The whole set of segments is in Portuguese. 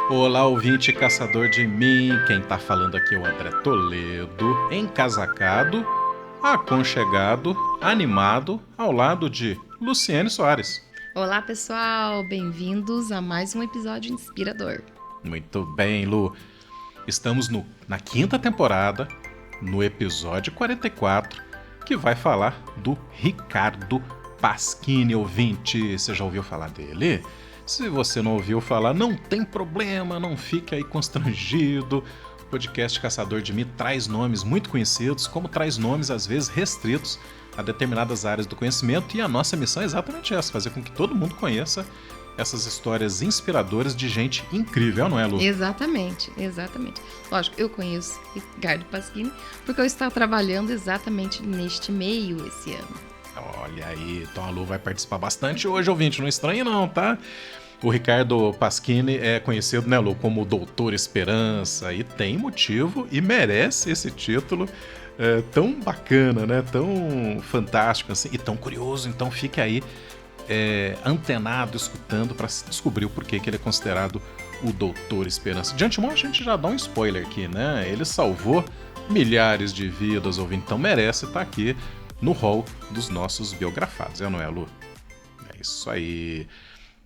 Olá, ouvinte caçador de mim. Quem tá falando aqui é o André Toledo, encasacado, aconchegado, animado, ao lado de Luciene Soares. Olá, pessoal! Bem-vindos a mais um episódio inspirador. Muito bem, Lu. Estamos na quinta temporada, no episódio 44, que vai falar do Ricardo Pasquini, ouvinte. Você já ouviu falar dele? Se você não ouviu falar, não tem problema, não fique aí constrangido. O podcast Caçador de Mim traz nomes muito conhecidos, como traz nomes às vezes restritos a determinadas áreas do conhecimento, e a nossa missão é exatamente essa, fazer com que todo mundo conheça essas histórias inspiradoras de gente incrível, não é, Lu? Exatamente. Lógico, eu conheço Ricardo Pasquini porque eu estava trabalhando exatamente neste meio esse ano. Olha aí, então a Lu vai participar bastante hoje, ouvinte, não estranhe não, tá? O Ricardo Pasquini é conhecido, né, Lu, como Doutor Esperança, e tem motivo e merece esse título tão bacana, né, tão fantástico assim, e tão curioso, então fique aí antenado, escutando para descobrir o porquê que ele é considerado o Doutor Esperança. De antemão, a gente já dá um spoiler aqui, né? Ele salvou milhares de vidas, ouvindo, então merece estar aqui no hall dos nossos biografados, não é, Lu? É isso aí.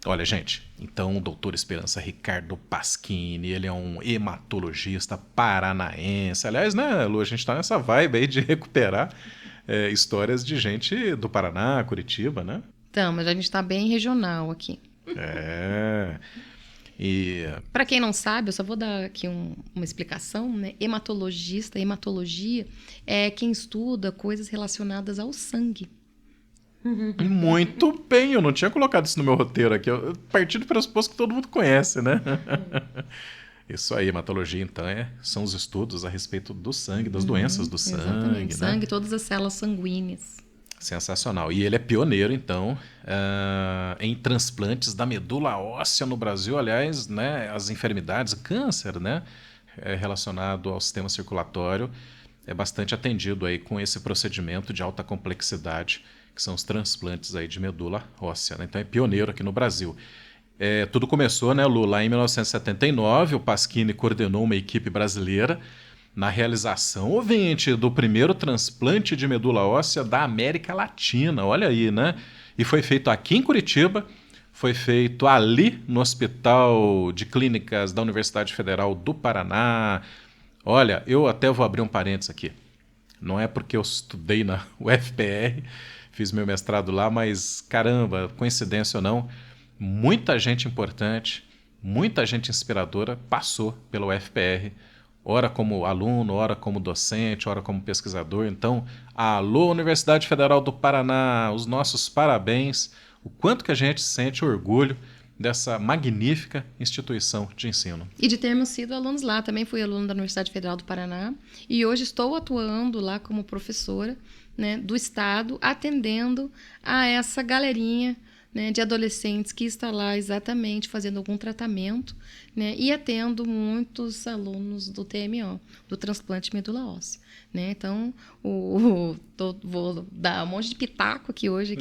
Olha, gente, então o Doutor Esperança Ricardo Pasquini, ele é um hematologista paranaense. Aliás, né, Lu, a gente tá nessa vibe aí de recuperar histórias de gente do Paraná, Curitiba, né? Então, mas a gente está bem regional aqui. É. E Para quem não sabe, eu só vou dar aqui uma explicação, né? Hematologia é quem estuda coisas relacionadas ao sangue. muito bem, eu não tinha colocado isso no meu roteiro aqui. Eu parti do pressuposto que todo mundo conhece, né? Isso aí, hematologia, então, são os estudos a respeito do sangue, das doenças do Exatamente. sangue, né? Sangue, todas as células sanguíneas. Sensacional. E ele é pioneiro, então, em transplantes da medula óssea no Brasil. Aliás, né, as enfermidades, câncer, né, relacionado ao sistema circulatório, é bastante atendido aí com esse procedimento de alta complexidade, que são os transplantes aí de medula óssea, né? Então é pioneiro aqui no Brasil. Tudo começou, né, Lu, lá em 1979, o Pasquini coordenou uma equipe brasileira na realização, ouvinte, do primeiro transplante de medula óssea da América Latina, olha aí, né? E foi feito aqui em Curitiba, foi feito ali no Hospital de Clínicas da Universidade Federal do Paraná. Olha, eu até vou abrir um parênteses aqui. Não é porque eu estudei na UFPR, fiz meu mestrado lá, mas caramba, coincidência ou não, muita gente importante, muita gente inspiradora passou pela UFPR, ora como aluno, ora como docente, ora como pesquisador. Então, alô Universidade Federal do Paraná, os nossos parabéns, o quanto que a gente sente orgulho dessa magnífica instituição de ensino. E de termos sido alunos lá. Também fui aluno da Universidade Federal do Paraná e hoje estou atuando lá como professora, né, do estado, atendendo a essa galerinha, né, de adolescentes que está lá exatamente fazendo algum tratamento, né, e atendo muitos alunos do TMO, do transplante medula óssea. Né? Então, vou dar um monte de pitaco hoje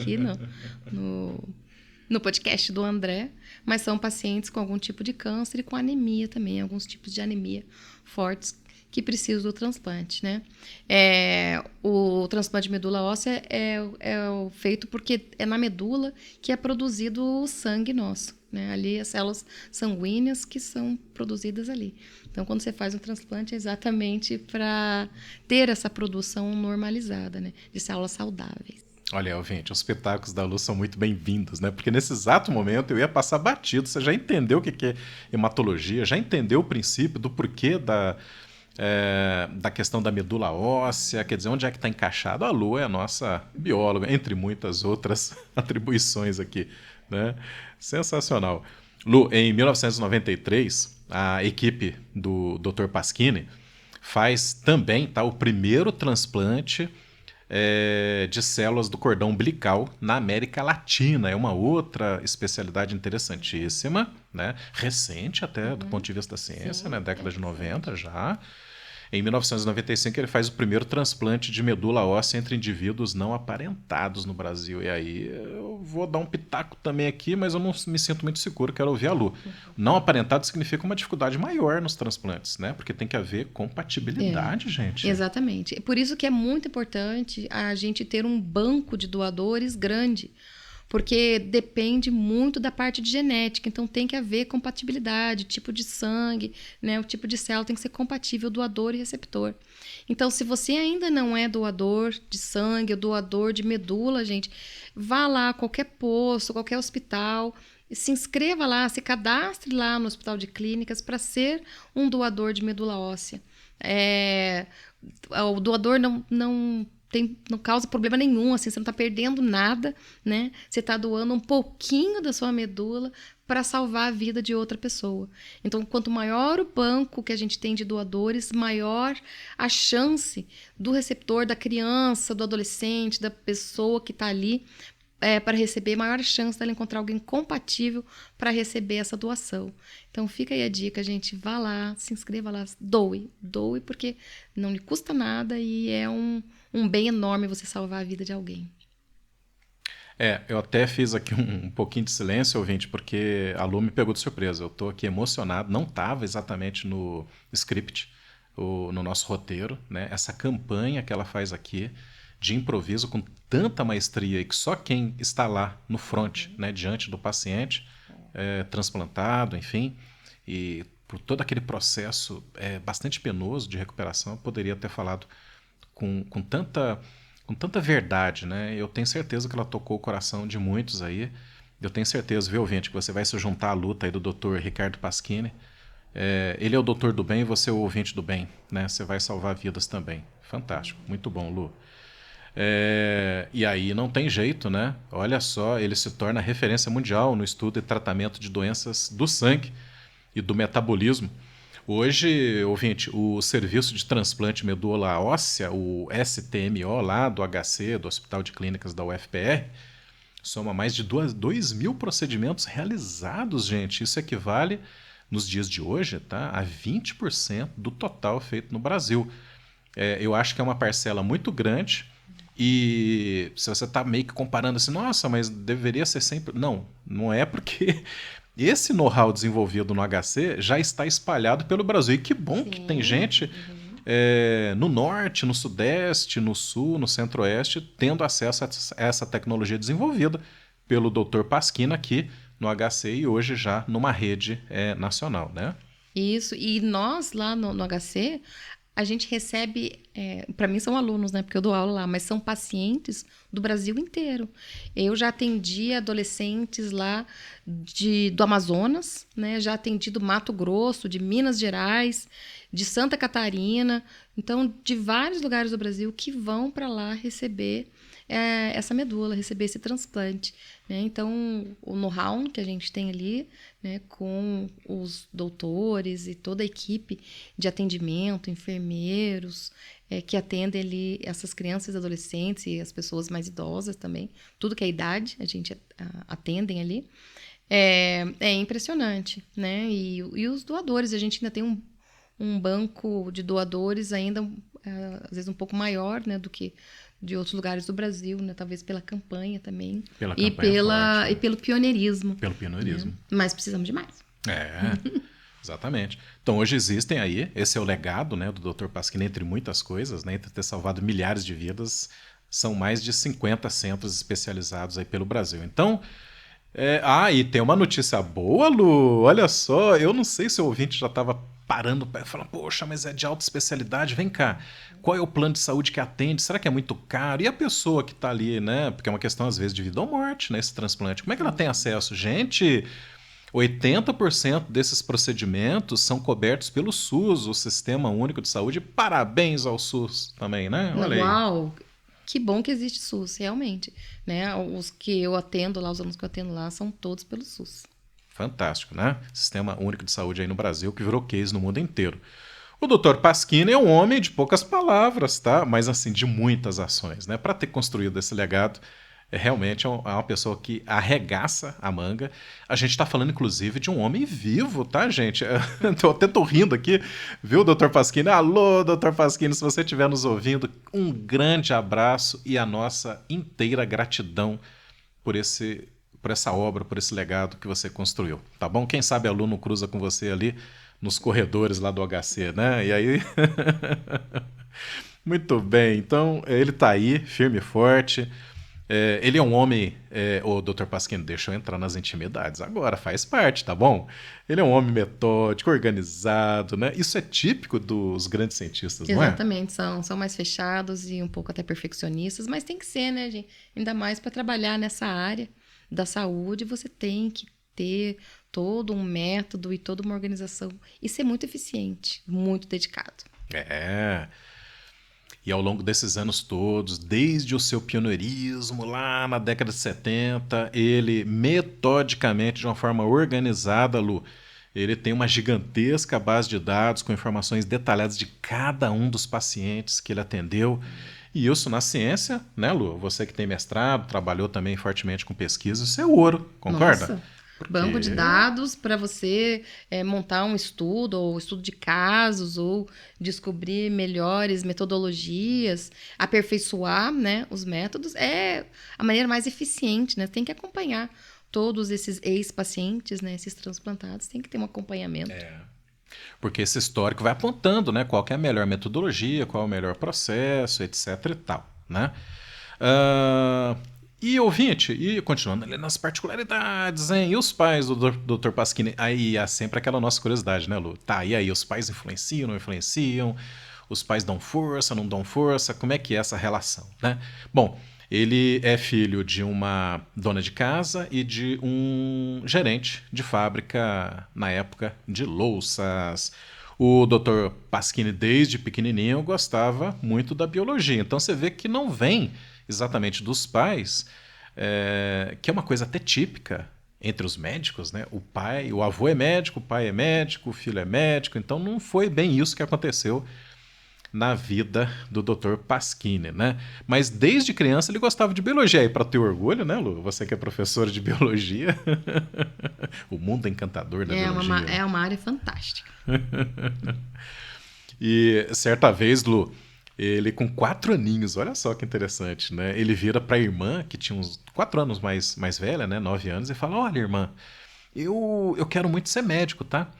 no podcast do André, mas são pacientes com algum tipo de câncer e com anemia também, alguns tipos de anemia fortes que precisam do transplante, né? O transplante de medula óssea é feito porque é na medula que é produzido o sangue nosso, né? Ali as células sanguíneas que são produzidas ali. Então, quando você faz um transplante, é exatamente para ter essa produção normalizada, né? De células saudáveis. Olha, gente, os pitacos da Lu são muito bem-vindos, né? Porque nesse exato momento eu ia passar batido. Você já entendeu o que é hematologia, já entendeu o princípio do porquê da questão da medula óssea, quer dizer, onde é que está encaixado? A Lu é a nossa bióloga, entre muitas outras atribuições aqui, né? Sensacional. Lu, em 1993, a equipe do Dr. Pasquini faz também o primeiro transplante de células do cordão umbilical na América Latina. É uma outra especialidade interessantíssima, né? Recente até do ponto de vista da ciência, Sim, né? Década de 90 já. Em 1995, ele faz o primeiro transplante de medula óssea entre indivíduos não aparentados no Brasil. E aí eu vou dar um pitaco também aqui, mas eu não me sinto muito seguro, quero ouvir a Lu. Não aparentado significa uma dificuldade maior nos transplantes, né? Porque tem que haver compatibilidade, gente. Exatamente. É por isso que é muito importante a gente ter um banco de doadores grande, porque depende muito da parte de genética, então tem que haver compatibilidade, tipo de sangue, né? O tipo de célula tem que ser compatível, doador e receptor. Então, se você ainda não é doador de sangue, ou doador de medula, gente, vá lá, qualquer posto, qualquer hospital, se inscreva lá, se cadastre lá no Hospital de Clínicas para ser um doador de medula óssea. O doador não causa problema nenhum, assim, você não está perdendo nada, né? Você está doando um pouquinho da sua medula para salvar a vida de outra pessoa. Então, quanto maior o banco que a gente tem de doadores, maior a chance do receptor, da criança, do adolescente, da pessoa que está ali para receber, maior a chance dela encontrar alguém compatível para receber essa doação. Então, fica aí a dica, gente. Vá lá, se inscreva lá, doe. Doe porque não lhe custa nada e é um bem enorme você salvar a vida de alguém. Eu até fiz aqui um pouquinho de silêncio, ouvinte, porque a Lu me pegou de surpresa. Eu estou aqui emocionado, não estava exatamente no script, no nosso roteiro, né? Essa campanha que ela faz aqui, de improviso, com tanta maestria, e que só quem está lá no front, né, diante do paciente, transplantado, enfim, e por todo aquele processo bastante penoso de recuperação, eu poderia ter falado com tanta verdade, né? Eu tenho certeza que ela tocou o coração de muitos aí. Eu tenho certeza, viu, ouvinte, que você vai se juntar à luta aí do Dr. Ricardo Pasquini. Ele é o doutor do bem e você é o ouvinte do bem, né? Você vai salvar vidas também. Fantástico, muito bom, Lu. E aí não tem jeito, né? Olha só, ele se torna referência mundial no estudo e tratamento de doenças do sangue e do metabolismo. Hoje, ouvinte, o serviço de transplante medula óssea, o STMO lá do HC, do Hospital de Clínicas da UFPR, soma mais de 2.000 procedimentos realizados, gente. Isso equivale, nos dias de hoje, tá, a 20% do total feito no Brasil. Eu acho que é uma parcela muito grande. E se você está meio que comparando assim, nossa, mas deveria ser sempre... Não é porque esse know-how desenvolvido no HC já está espalhado pelo Brasil. E que bom que tem gente no norte, no sudeste, no sul, no centro-oeste, tendo acesso a essa tecnologia desenvolvida pelo Dr. Pasquina aqui no HC e hoje já numa rede nacional, né? Isso, e nós lá no HC... a gente recebe, para mim são alunos, né, porque eu dou aula lá, mas são pacientes do Brasil inteiro. Eu já atendi adolescentes lá do Amazonas, né, já atendi do Mato Grosso, de Minas Gerais, de Santa Catarina, então de vários lugares do Brasil que vão para lá receber essa medula, receber esse transplante, né? Então, o know-how que a gente tem ali, né, com os doutores e toda a equipe de atendimento, enfermeiros, que atendem ali essas crianças e adolescentes e as pessoas mais idosas também, tudo que é idade, a gente atendem ali, é impressionante, né? E os doadores, a gente ainda tem um banco de doadores ainda, às vezes um pouco maior, né, do que de outros lugares do Brasil, né? Talvez pela campanha também. E pelo pioneirismo. Pelo pioneirismo. Né? Mas precisamos de mais. Exatamente. Então, hoje existem aí, esse é o legado, né, do Dr. Pasquini, entre muitas coisas, né, entre ter salvado milhares de vidas, são mais de 50 centros especializados aí pelo Brasil. Então, e tem uma notícia boa, Lu, olha só, eu não sei se o ouvinte já estava parando para falar, poxa, mas é de alta especialidade, vem cá, qual é o plano de saúde que atende? Será que é muito caro? E a pessoa que está ali, né? Porque é uma questão, às vezes, de vida ou morte, né? Esse transplante. Como é que ela tem acesso? Gente, 80% desses procedimentos são cobertos pelo SUS, o Sistema Único de Saúde. Parabéns ao SUS também, né? Olha aí. Uau! Que bom que existe SUS, realmente. Né? Os que eu atendo lá, os alunos que eu atendo lá, são todos pelo SUS. Fantástico, né? Sistema Único de Saúde aí no Brasil, que virou case no mundo inteiro. O Dr. Pasquini é um homem de poucas palavras, tá? Mas assim, de muitas ações, né? Para ter construído esse legado, realmente é uma pessoa que arregaça a manga. A gente está falando, inclusive, de um homem vivo, tá, gente? Eu até tô rindo aqui, viu, doutor Pasquini? Alô, doutor Pasquini, se você estiver nos ouvindo, um grande abraço e a nossa inteira gratidão por por essa obra, por esse legado que você construiu, tá bom? Quem sabe aluno cruza com você ali nos corredores lá do HC, né? E aí... Muito bem, então ele tá aí, firme e forte. Ele é um homem, o Dr. Pasquini, deixa eu entrar nas intimidades agora, faz parte, tá bom? Ele é um homem metódico, organizado, né? Isso é típico dos grandes cientistas, não é? Exatamente, são mais fechados e um pouco até perfeccionistas, mas tem que ser, né, gente? Ainda mais para trabalhar nessa área da saúde, você tem que ter todo um método e toda uma organização e ser muito eficiente, muito dedicado. É. E ao longo desses anos todos, desde o seu pioneirismo lá na década de 70, ele metodicamente, de uma forma organizada, Lu, ele tem uma gigantesca base de dados com informações detalhadas de cada um dos pacientes que ele atendeu. E isso na ciência, né, Lu? Você que tem mestrado, trabalhou também fortemente com pesquisa, isso é ouro, concorda? Nossa, banco de Porque dados para você montar um estudo, ou estudo de casos, ou descobrir melhores metodologias, aperfeiçoar, né, os métodos, é a maneira mais eficiente, né? Tem que acompanhar todos esses ex-pacientes, né, esses transplantados, tem que ter um acompanhamento. porque esse histórico vai apontando, né, qual que é a melhor metodologia, qual é o melhor processo, etc e tal, né? Ah, e ouvinte, e continuando ali nas particularidades, hein? E os pais do Dr. Pasquini? Aí há sempre aquela nossa curiosidade, né, Lu? Tá, e aí, os pais influenciam, não influenciam? Os pais dão força, não dão força? Como é que é essa relação, né? Bom, ele é filho de uma dona de casa e de um gerente de fábrica na época de louças. O Dr. Pasquini, desde pequenininho, gostava muito da biologia. Então você vê que não vem exatamente dos pais, que é uma coisa até típica entre os médicos, né? O avô é médico, o pai é médico, o filho é médico. Então não foi bem isso que aconteceu na vida do Dr. Pasquini, né? Mas desde criança ele gostava de biologia. E para ter orgulho, né, Lu? Você que é professora de biologia, o mundo encantador da biologia. É uma área fantástica. E certa vez, Lu, ele com 4 aninhos, olha só que interessante, né? Ele vira para a irmã, que tinha uns 4 anos mais velha, né? 9 anos, e fala: Olha, irmã, eu quero muito ser médico, tá?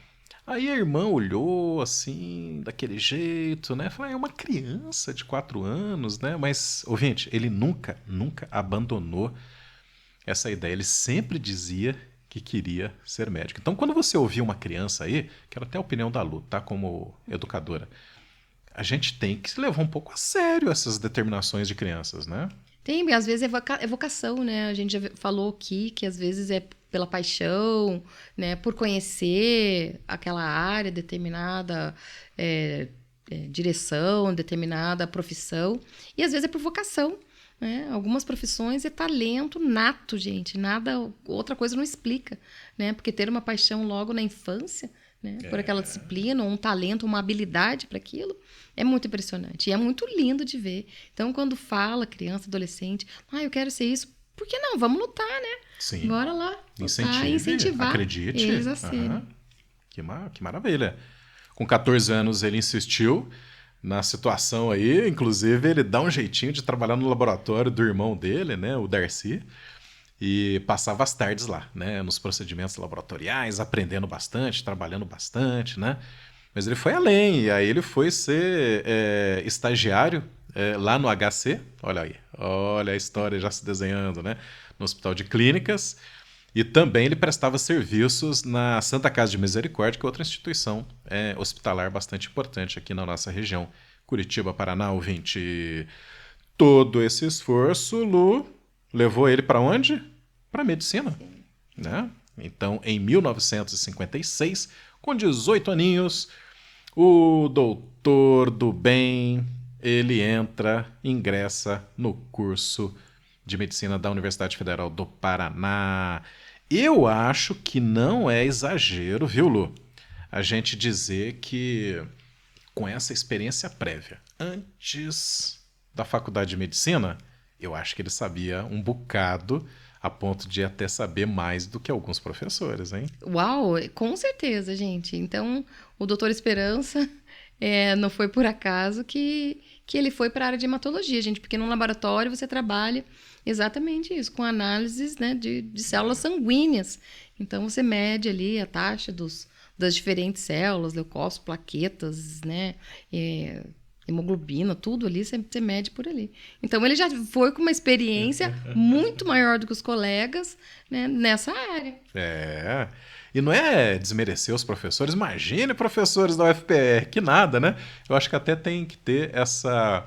Aí a irmã olhou assim, daquele jeito, né? Falou: É uma criança de 4 anos, né? Mas, ouvinte, ele nunca abandonou essa ideia. Ele sempre dizia que queria ser médico. Então, quando você ouvir uma criança aí, quero até a opinião da Lu, tá? Como educadora, a gente tem que se levar um pouco a sério essas determinações de crianças, né? Tem, às vezes é vocação, né? A gente já falou aqui que às vezes é pela paixão, né? Por conhecer aquela área, determinada direção, determinada profissão. E às vezes é por vocação, né? Algumas profissões é talento nato, gente. Nada, outra coisa não explica, né? Porque ter uma paixão logo na infância, né? Por aquela disciplina, um talento, uma habilidade para aquilo, é muito impressionante. E é muito lindo de ver. Então, quando fala criança, adolescente, eu quero ser isso, por que não? Vamos lutar, né? Sim. Bora lá, lutar e Incentive, incentivar acredite. eles a serem. Aham. Que maravilha. Com 14 anos ele insistiu na situação aí, inclusive ele dá um jeitinho de trabalhar no laboratório do irmão dele, né, o Darcy, e passava as tardes lá, né, nos procedimentos laboratoriais, aprendendo bastante, trabalhando bastante, né? Mas ele foi além, e aí ele foi ser estagiário lá no HC, olha aí, olha a história já se desenhando, né? No Hospital de Clínicas, e também ele prestava serviços na Santa Casa de Misericórdia, que é outra instituição hospitalar bastante importante aqui na nossa região. Curitiba, Paraná, ouvinte. Todo esse esforço, Lu, levou ele para onde? Para a medicina, né? Então, em 1956, com 18 aninhos, o doutor do bem, ele ingressa no curso de medicina da Universidade Federal do Paraná. Eu acho que não é exagero, viu, Lu? A gente dizer que com essa experiência prévia, antes da faculdade de medicina, Eu acho que ele sabia um bocado a ponto de até saber mais do que alguns professores, hein? Uau, com certeza, gente. Então, o doutor Esperança não foi por acaso que ele foi para a área de hematologia, gente, porque no laboratório você trabalha exatamente isso, com análises, né, de células sanguíneas. Então, você mede ali a taxa das diferentes células, leucócitos, plaquetas, né, hemoglobina, tudo ali, você mede por ali. Então, ele já foi com uma experiência muito maior do que os colegas, né, nessa área. É. E não é desmerecer os professores. Imagine professores da UFPR, que nada, né? Eu acho que até tem que ter essa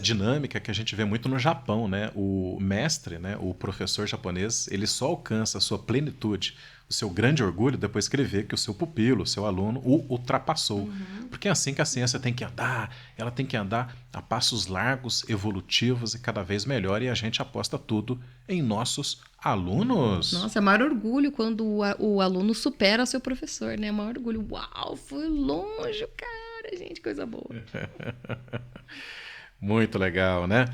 dinâmica que a gente vê muito no Japão, né? O mestre, né? O professor japonês, ele só alcança a sua plenitude, o seu grande orgulho depois que ele vê que o seu pupilo, o seu aluno, o ultrapassou. Porque é assim que a ciência tem que andar, ela tem que andar a passos largos, evolutivos e cada vez melhor, e a gente aposta tudo em nossos alunos. Nossa, é o maior orgulho quando o aluno supera seu professor, né? É o maior orgulho. Uau, foi longe, cara, gente, coisa boa. Muito legal, né?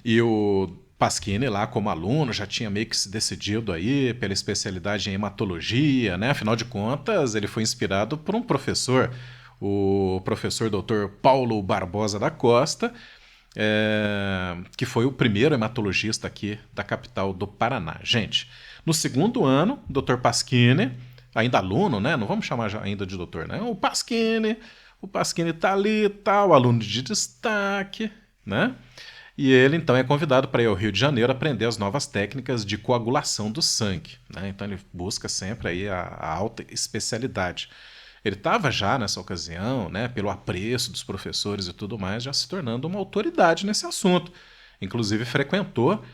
E o Pasquini lá como aluno já tinha meio que se decidido aí pela especialidade em hematologia, né? Afinal de contas, ele foi inspirado por um professor, o professor Dr. Paulo Barbosa da Costa, que foi o primeiro hematologista aqui da capital do Paraná. Gente, no segundo ano, o Dr. Pasquini, ainda aluno, né? Não vamos chamar ainda de doutor, né? O Pasquini tá ali, tal, aluno de destaque, né? E ele, então, é convidado para ir ao Rio de Janeiro aprender as novas técnicas de coagulação do sangue, né? Então, ele busca sempre aí a alta especialidade. Ele estava já, nessa ocasião, né, pelo apreço dos professores e tudo mais, já se tornando uma autoridade nesse assunto. Inclusive, frequentou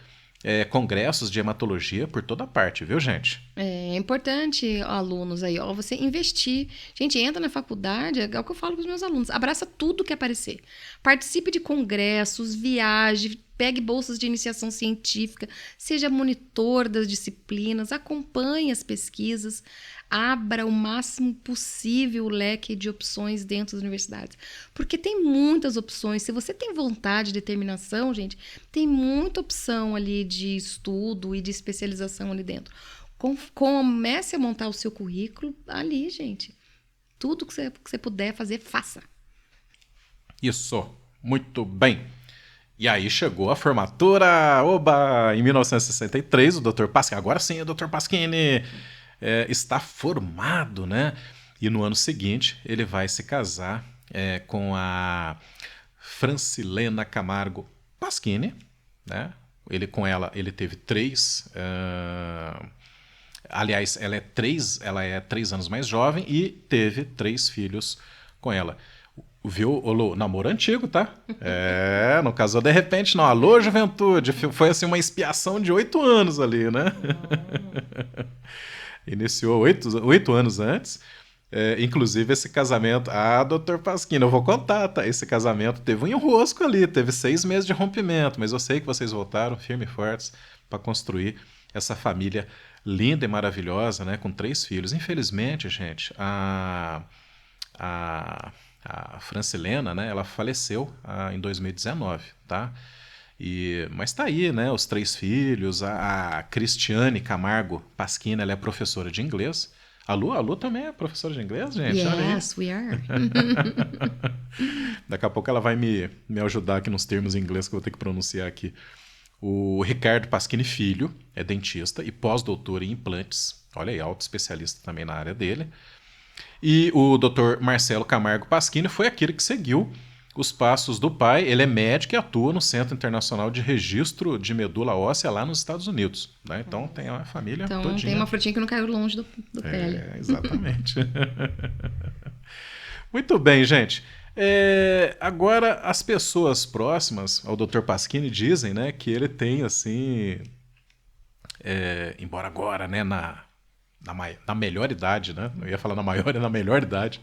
congressos de hematologia por toda parte, viu, gente? É importante, alunos aí, ó, você investir. Gente, entra na faculdade, é o que eu falo para os meus alunos, abraça tudo que aparecer. Participe de congressos, viaje, pegue bolsas de iniciação científica, seja monitor das disciplinas, acompanhe as pesquisas, abra o máximo possível o leque de opções dentro das universidades. Porque tem muitas opções. Se você tem vontade e determinação, gente, tem muita opção ali de estudo e de especialização ali dentro. Comece a montar o seu currículo ali, gente. Tudo que você puder fazer, faça. Isso, muito bem. E aí chegou a formatura, oba, em 1963, o Dr. Pasquini, agora sim, o Dr. Pasquini está formado, né? E no ano seguinte ele vai se casar com a Francilena Camargo Pasquini, né? Ele teve três... aliás, ela é 3 anos mais jovem e teve 3 filhos com ela. Viu, Olô? Namoro antigo, tá? Não casou de repente, não. Alô, juventude. Foi assim uma expiação de 8 anos ali, né? Iniciou 8 anos antes. Inclusive esse casamento... Ah, doutor Pasquini, eu vou contar, tá? Esse casamento teve um enrosco ali, teve 6 meses de rompimento, mas eu sei que vocês voltaram firmes e fortes para construir essa família linda e maravilhosa, né? Com 3 filhos. Infelizmente, gente, a Francilena, né, ela faleceu em 2019, tá? Mas tá aí, né, os 3 filhos, a Cristiane Camargo Pasquini, ela é professora de inglês. A Lu também é professora de inglês, gente? Yes, we are. Daqui a pouco ela vai me ajudar aqui nos termos em inglês que eu vou ter que pronunciar aqui. O Ricardo Pasquini Filho é dentista e pós-doutor em implantes. Olha aí, alto especialista também na área dele. E o Dr. Marcelo Camargo Pasquini foi aquele que seguiu os passos do pai. Ele é médico e atua no Centro Internacional de Registro de Medula Óssea lá nos Estados Unidos. Né? Então tem uma família então, todinha. Tem uma frutinha que não caiu longe do pé. Exatamente. Muito bem, gente. Agora, as pessoas próximas ao Dr. Pasquini dizem, né, que ele tem, assim... embora agora, né, na melhor idade, né? Eu ia falar na maior e na melhor idade.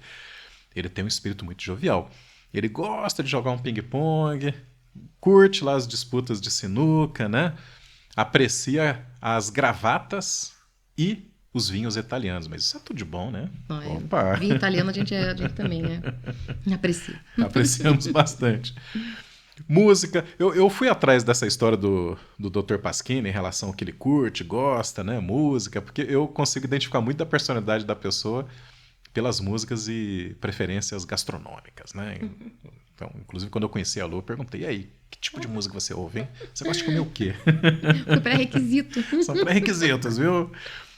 Ele tem um espírito muito jovial. Ele gosta de jogar um ping-pong, curte lá as disputas de sinuca, né? Aprecia as gravatas e os vinhos italianos. Mas isso é tudo de bom, né? Opa! Vinho italiano a gente também, né? Aprecia. Apreciamos bastante. Música. Eu fui atrás dessa história do Dr. Pasquini em relação ao que ele curte, gosta, né? Música, porque eu consigo identificar muito da personalidade da pessoa pelas músicas e preferências gastronômicas, né? Então, inclusive, quando eu conheci a Lu, eu perguntei, e aí, que tipo de música você ouve, hein? Você gosta de comer o quê? Foi pré-requisito. São pré-requisitos, viu?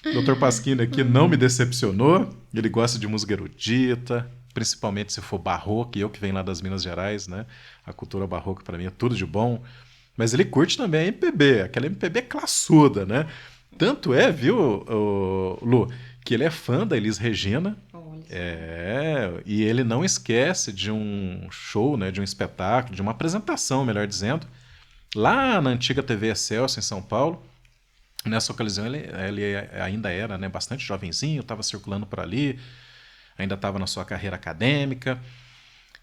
Dr. Pasquini aqui não me decepcionou. Ele gosta de música erudita, principalmente se for barroco, e eu que venho lá das Minas Gerais, né? A cultura barroca para mim é tudo de bom. Mas ele curte também a MPB, aquela MPB classuda, né? Tanto é, viu, Lu, que ele é fã da Elis Regina. E ele não esquece de um show, né, de um espetáculo, de uma apresentação, melhor dizendo, lá na antiga TV Excelsior, em São Paulo. Nessa ocasião ele ainda era, né, bastante jovenzinho, estava circulando por ali, ainda estava na sua carreira acadêmica.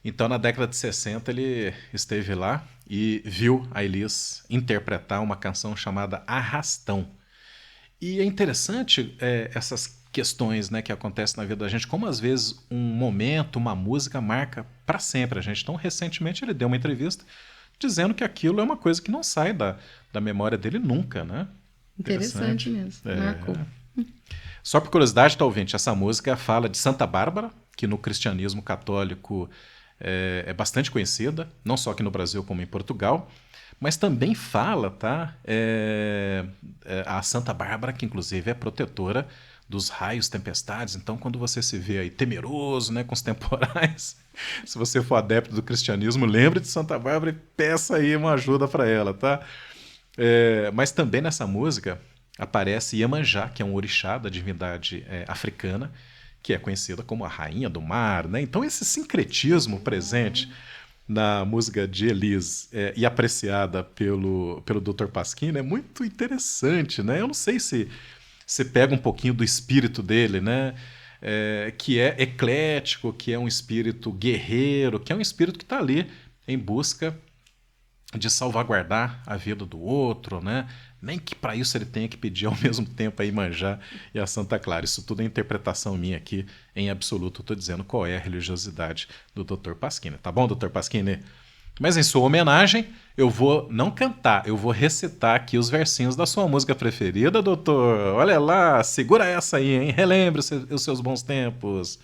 Então, na década de 60, ele esteve lá e viu a Elis interpretar uma canção chamada Arrastão. E é interessante essas questões, né, que acontecem na vida da gente, como às vezes um momento, uma música marca para sempre a gente. Então, recentemente ele deu uma entrevista dizendo que aquilo é uma coisa que não sai da memória dele nunca, né? Interessante mesmo, marcou. Só por curiosidade, tá, ouvinte, essa música fala de Santa Bárbara, que no cristianismo católico é bastante conhecida, não só aqui no Brasil como em Portugal, mas também fala, tá, a Santa Bárbara, que inclusive é protetora dos raios, tempestades. Então, quando você se vê aí temeroso, né, com os temporais, se você for adepto do cristianismo, lembre de Santa Bárbara e peça aí uma ajuda para ela, tá? Mas também nessa música aparece Iemanjá, que é um orixá da divindade africana, que é conhecida como a rainha do mar, né? Então esse sincretismo presente na música de Elis e apreciada pelo Dr. Pasquini é muito interessante, né? Eu não sei se você pega um pouquinho do espírito dele, né? Que é eclético, que é um espírito guerreiro, que é um espírito que está ali em busca de salvaguardar a vida do outro, né? Nem que para isso ele tenha que pedir ao mesmo tempo a Iemanjá e a Santa Clara. Isso tudo é interpretação minha aqui, em absoluto. Estou dizendo qual é a religiosidade do Dr. Pasquini. Tá bom, Dr. Pasquini? Mas em sua homenagem, eu vou não cantar, eu vou recitar aqui os versinhos da sua música preferida, doutor. Olha lá, segura essa aí, hein? Relembre os seus bons tempos.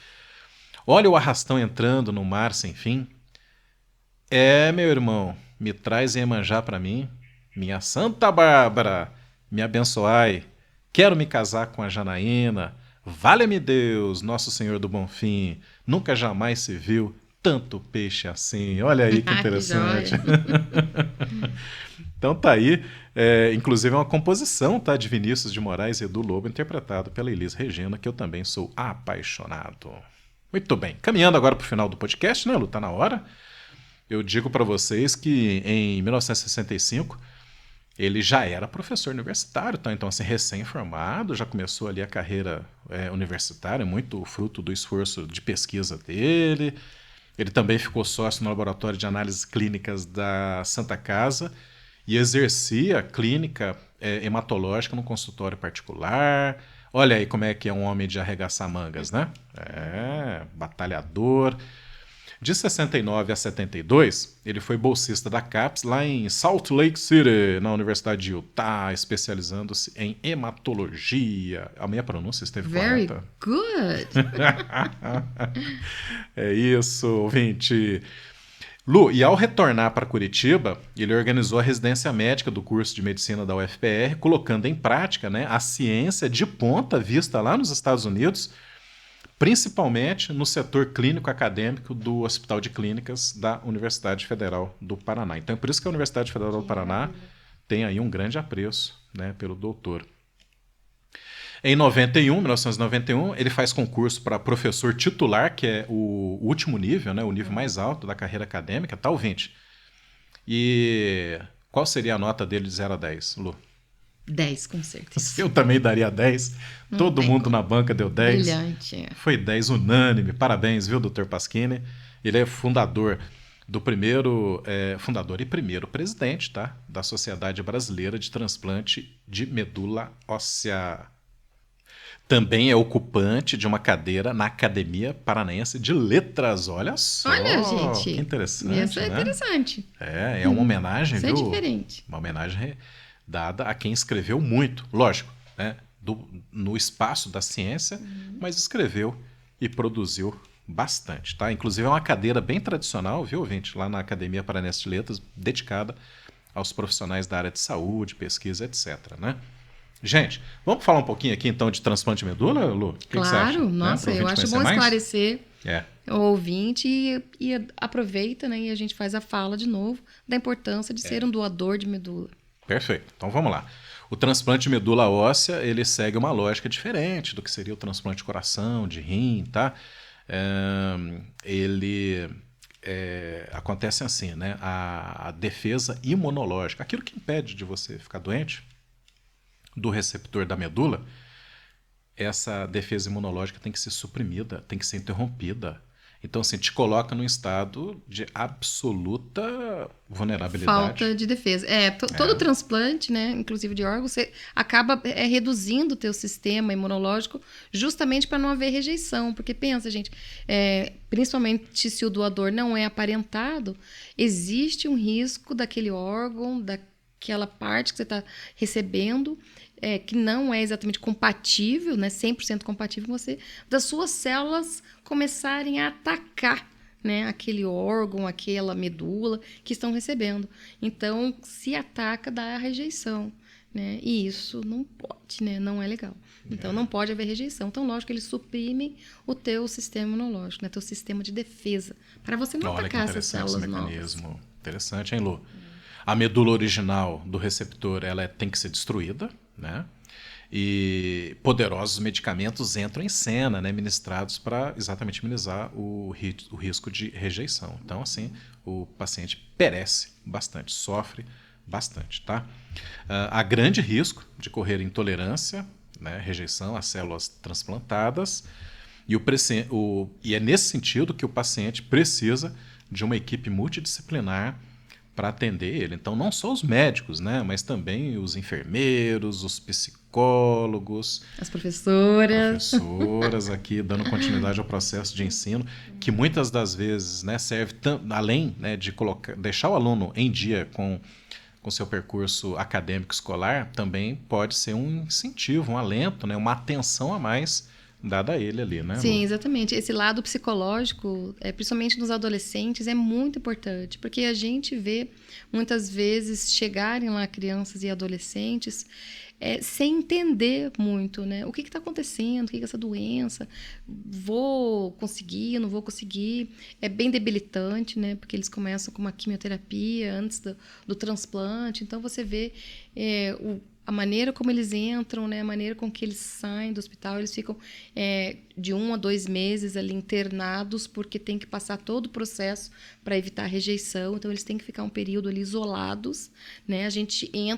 Olha o arrastão entrando no mar sem fim. Meu irmão, me traz Iemanjá para mim. Minha Santa Bárbara, me abençoai. Quero me casar com a Janaína. Vale-me Deus, Nosso Senhor do Bonfim. Nunca jamais se viu tanto peixe assim. Olha aí que interessante. Então tá aí. Inclusive é uma composição, tá, de Vinícius de Moraes e Edu Lobo, interpretado pela Elis Regina, que eu também sou apaixonado. Muito bem. Caminhando agora para o final do podcast, né, Lu? Tá na hora. Eu digo para vocês que em 1965 ele já era professor universitário, tá? Então assim, recém-formado, já começou ali a carreira universitária, muito fruto do esforço de pesquisa dele. Ele também ficou sócio no Laboratório de Análises Clínicas da Santa Casa e exercia clínica hematológica no consultório particular. Olha aí como é que é um homem de arregaçar mangas, né? Batalhador. De 69 a 72, ele foi bolsista da CAPES lá em Salt Lake City, na Universidade de Utah, especializando-se em hematologia. A minha pronúncia esteve correta? Very good! É isso, ouvinte. Lu, e ao retornar para Curitiba, ele organizou a residência médica do curso de medicina da UFPR, colocando em prática, né, a ciência de ponta vista lá nos Estados Unidos, principalmente no setor clínico acadêmico do Hospital de Clínicas da Universidade Federal do Paraná. Então é por isso que a Universidade Federal do Paraná tem aí um grande apreço, né, pelo doutor. Em 1991, ele faz concurso para professor titular, que é o último nível, né, o nível mais alto da carreira acadêmica, tá, ouvinte? E qual seria a nota dele de 0 a 10, Lu? 10, com certeza. Eu também daria 10. Todo mundo na banca deu 10. Brilhante. Foi 10 unânime. Parabéns, viu, Dr. Pasquini? Ele é fundador fundador e primeiro presidente, tá, da Sociedade Brasileira de Transplante de Medula Óssea. Também é ocupante de uma cadeira na Academia Paranaense de Letras. Olha Olha, só, que gente, isso interessante, é né? interessante. É uma homenagem, Isso é viu? diferente. Uma homenagem dada a quem escreveu muito, lógico, né? No espaço da ciência, mas escreveu e produziu bastante, tá? Inclusive é uma cadeira bem tradicional, viu, ouvinte? Lá na Academia Paranaense de Letras, dedicada aos profissionais da área de saúde, pesquisa, etc, né? Gente, vamos falar um pouquinho aqui então de transplante de medula, Lu? O que você acha? Claro, Né? Para nossa, o eu ouvinte acho conhecer bom mais? esclarecer É, o ouvinte e aproveita, né, e a gente faz a fala de novo da importância de ser um doador de medula. perfeito. Então vamos lá. O transplante de medula óssea, ele segue uma lógica diferente do que seria o transplante de coração, de rim, tá? Ele acontece assim, né? A defesa imunológica, aquilo que impede de você ficar doente, do receptor da medula, essa defesa imunológica tem que ser suprimida, tem que ser interrompida. Então, assim, te coloca num estado de absoluta vulnerabilidade. Falta de defesa. Todo transplante, né, inclusive de órgãos, você acaba reduzindo o teu sistema imunológico justamente para não haver rejeição. Porque pensa, gente, principalmente se o doador não é aparentado, existe um risco daquele órgão, daquela parte que você está recebendo, que não é exatamente compatível, né, 100% compatível com você, das suas células começarem a atacar, né, aquele órgão, aquela medula que estão recebendo. Então, se ataca, dá a rejeição, né? E isso não pode, né? Não é legal. Então, não pode haver rejeição. Então, lógico, eles suprimem o teu sistema imunológico, né? Teu sistema de defesa, para você não Olha que atacar essas interessante esse células novas. mecanismo. Interessante, hein, Lu? A medula original do receptor tem que ser destruída, né? E poderosos medicamentos entram em cena, né, ministrados para exatamente minimizar o risco de rejeição. Então, assim, o paciente perece bastante, sofre bastante, tá? Há grande risco de correr intolerância, né, rejeição às células transplantadas, e é nesse sentido que o paciente precisa de uma equipe multidisciplinar para atender ele. Então, não só os médicos, né, mas também os enfermeiros, os psicólogos, As professoras. professoras aqui dando continuidade ao processo de ensino, que muitas das vezes, né, serve além, né, de deixar o aluno em dia com seu percurso acadêmico escolar, também pode ser um incentivo, um alento, né, uma atenção a mais dada a ele ali, né, Sim, Lu? exatamente. Esse lado psicológico, principalmente nos adolescentes, é muito importante, porque a gente vê muitas vezes chegarem lá crianças e adolescentes sem entender muito, né? O que está acontecendo, o que é essa doença, vou conseguir, não vou conseguir. É bem debilitante, né? Porque eles começam com uma quimioterapia antes do transplante, então você vê a maneira como eles entram, né? A maneira com que eles saem do hospital, eles ficam de 1 a 2 meses ali internados, porque tem que passar todo o processo para evitar a rejeição, então eles têm que ficar um período ali isolados, né?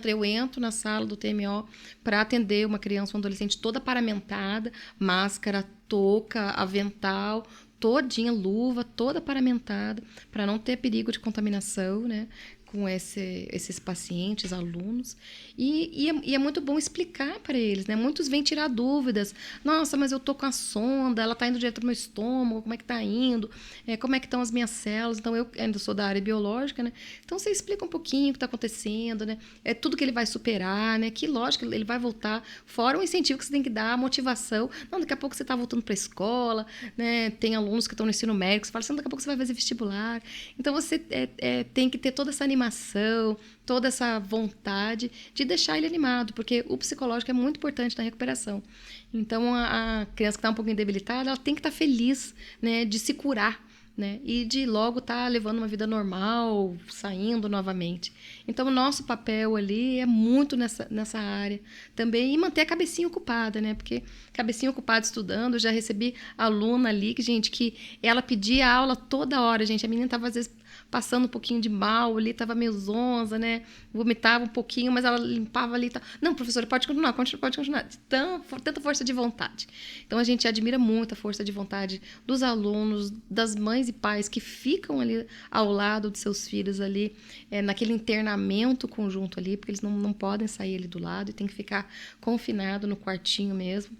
Eu entro na sala do TMO para atender uma criança ou um adolescente toda paramentada, máscara, touca, avental, todinha, luva, toda paramentada, para não ter perigo de contaminação, né? Com esses pacientes, alunos, e é muito bom explicar para eles, né? Muitos vêm tirar dúvidas. Nossa, mas eu tô com a sonda, ela tá indo direto pro meu estômago, como é que tá indo? Como é que estão as minhas células? Então, eu ainda sou da área biológica, né? Então, você explica um pouquinho o que tá acontecendo, né? É tudo que ele vai superar, né? Que, lógico, ele vai voltar, fora o incentivo que você tem que dar, a motivação. Não, daqui a pouco você tá voltando pra escola, né? Tem alunos que estão no ensino médio, você fala assim, daqui a pouco você vai fazer vestibular. Então, você tem que ter toda essa animação, toda essa vontade de deixar ele animado, porque o psicológico é muito importante na recuperação. Então, a criança que está um pouquinho debilitada, ela tem que estar feliz, né, de se curar, né, e de logo estar levando uma vida normal, saindo novamente. Então, o nosso papel ali é muito nessa área também, e manter a cabecinha ocupada, né, porque cabecinha ocupada estudando, eu já recebi aluna ali, gente, que ela pedia aula toda hora, gente, a menina estava às vezes passando um pouquinho de mal ali, tava meio zonza, né? Vomitava um pouquinho, mas ela limpava ali e tal. Não, professora, pode continuar. Tanta força de vontade. Então, a gente admira muito a força de vontade dos alunos, das mães e pais que ficam ali ao lado de seus filhos ali, naquele internamento conjunto ali, porque eles não podem sair ali do lado e tem que ficar confinado no quartinho mesmo.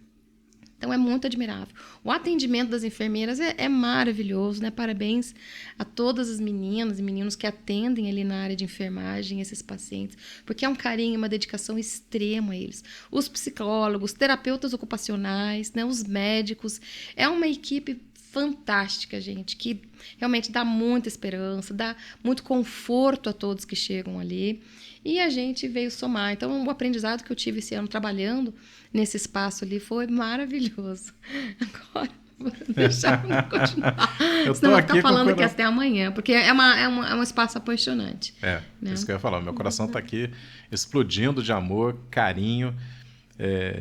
Então, é muito admirável. O atendimento das enfermeiras é maravilhoso, né? Parabéns a todas as meninas e meninos que atendem ali na área de enfermagem esses pacientes, porque é um carinho e uma dedicação extrema a eles. Os psicólogos, terapeutas ocupacionais, né? Os médicos. É uma equipe fantástica, gente, que realmente dá muita esperança, dá muito conforto a todos que chegam ali. E a gente veio somar. Então, o aprendizado que eu tive esse ano trabalhando nesse espaço ali foi maravilhoso. Agora, vou deixar eu continuar. Senão eu vou ficar falando aqui até amanhã, porque é um espaço apaixonante. Né? Isso que eu ia falar. Meu coração está aqui explodindo de amor, carinho,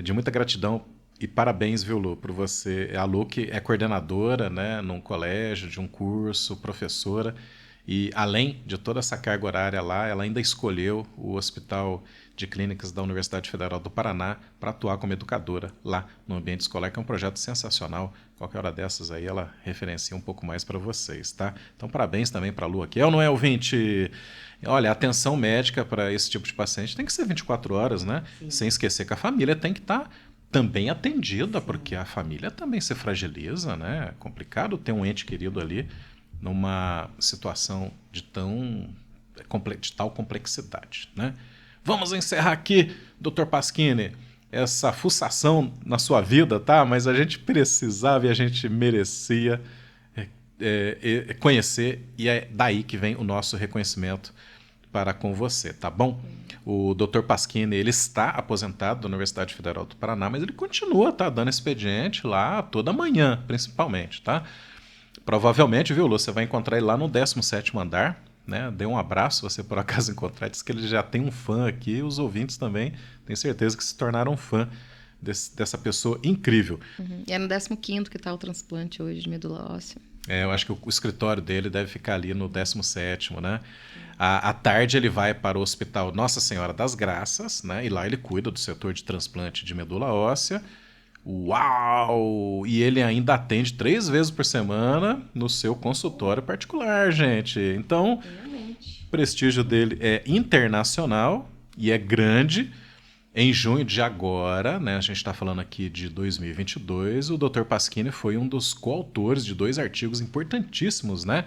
de muita gratidão. E parabéns, viu, Lu, por você. A Lu que é coordenadora, né, num colégio, de um curso, professora. E além de toda essa carga horária lá, ela ainda escolheu o Hospital de Clínicas da Universidade Federal do Paraná para atuar como educadora lá no ambiente escolar, que é um projeto sensacional. Qualquer hora dessas aí ela referencia um pouco mais para vocês, tá? Então parabéns também para a Lu aqui. É ou não é, ouvinte? Olha, a atenção médica para esse tipo de paciente tem que ser 24 horas, né? Sim. Sem esquecer que a família tem que estar também atendida, porque a família também se fragiliza, né? É complicado ter um ente querido ali numa situação de tal complexidade, né? Vamos encerrar aqui, Dr. Pasquini, essa fuçação na sua vida, tá? Mas a gente precisava e a gente merecia conhecer, e é daí que vem o nosso reconhecimento para com você, tá bom? O Dr. Pasquini, ele está aposentado da Universidade Federal do Paraná, mas ele continua, tá, dando expediente lá toda manhã, principalmente, tá? Provavelmente, viu, Lu, você vai encontrar ele lá no 17º andar, né? Dê um abraço se você por acaso encontrar. Diz que ele já tem um fã aqui, os ouvintes também, tenho certeza que se tornaram fã dessa pessoa incrível. Uhum. E é no 15º que está o transplante hoje de medula óssea. Eu acho que o escritório dele deve ficar ali no 17º, né? À tarde ele vai para o Hospital Nossa Senhora das Graças, né? E lá ele cuida do setor de transplante de medula óssea. Uau! E ele ainda atende 3 vezes por semana no seu consultório particular, gente. Então, o prestígio dele é internacional e é grande. Em junho de agora, né, a gente está falando aqui de 2022, o Dr. Pasquini foi um dos coautores de 2 artigos importantíssimos, né?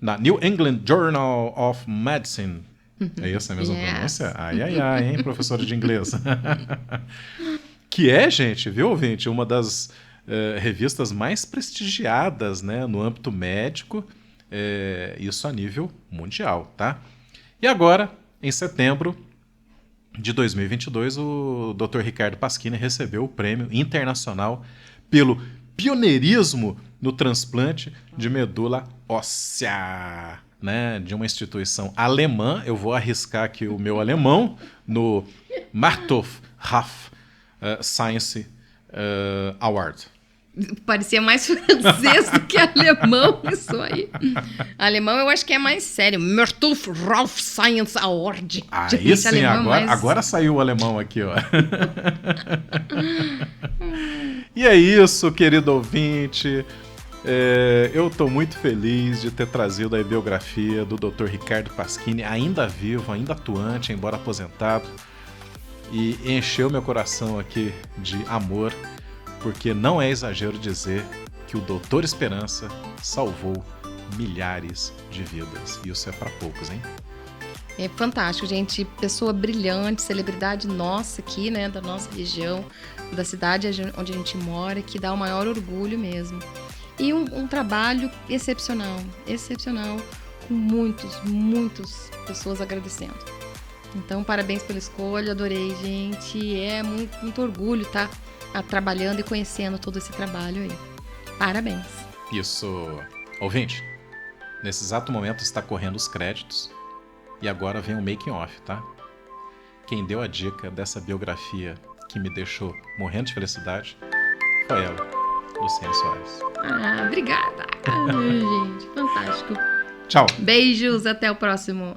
Na New England Journal of Medicine. É essa a mesma pronúncia? Ai, ai, ai, hein, professora de inglês? Que é, gente, viu, ouvinte, uma das revistas mais prestigiadas, né, no âmbito médico, isso a nível mundial, tá? E agora, em setembro de 2022, o Dr. Ricardo Pasquini recebeu o prêmio internacional pelo pioneirismo no transplante de medula óssea, né, de uma instituição alemã. Eu vou arriscar aqui o meu alemão no Martov Raff Science Award. Parecia mais francês do que alemão, isso aí. Alemão eu acho que é mais sério. Martov Raff Science Award. Aí sim, agora saiu o alemão aqui, ó. E é isso, querido ouvinte. Eu estou muito feliz de ter trazido a biografia do Dr. Ricardo Pasquini, ainda vivo, ainda atuante, embora aposentado. E encheu meu coração aqui de amor, porque não é exagero dizer que o Doutor Esperança salvou milhares de vidas. E isso é para poucos, hein? É fantástico, gente. Pessoa brilhante, celebridade nossa aqui, né? Da nossa região, da cidade onde a gente mora, que dá o maior orgulho mesmo. E um trabalho excepcional, com muitas pessoas agradecendo. Então, parabéns pela escolha, adorei, gente. É muito orgulho estar trabalhando e conhecendo todo esse trabalho aí. Parabéns. Isso. Ouvinte, nesse exato momento está correndo os créditos e agora vem o making off, tá? Quem deu a dica dessa biografia que me deixou morrendo de felicidade foi ela, Luciane Soares. Obrigada. Ai, gente, fantástico. Tchau. Beijos, até o próximo.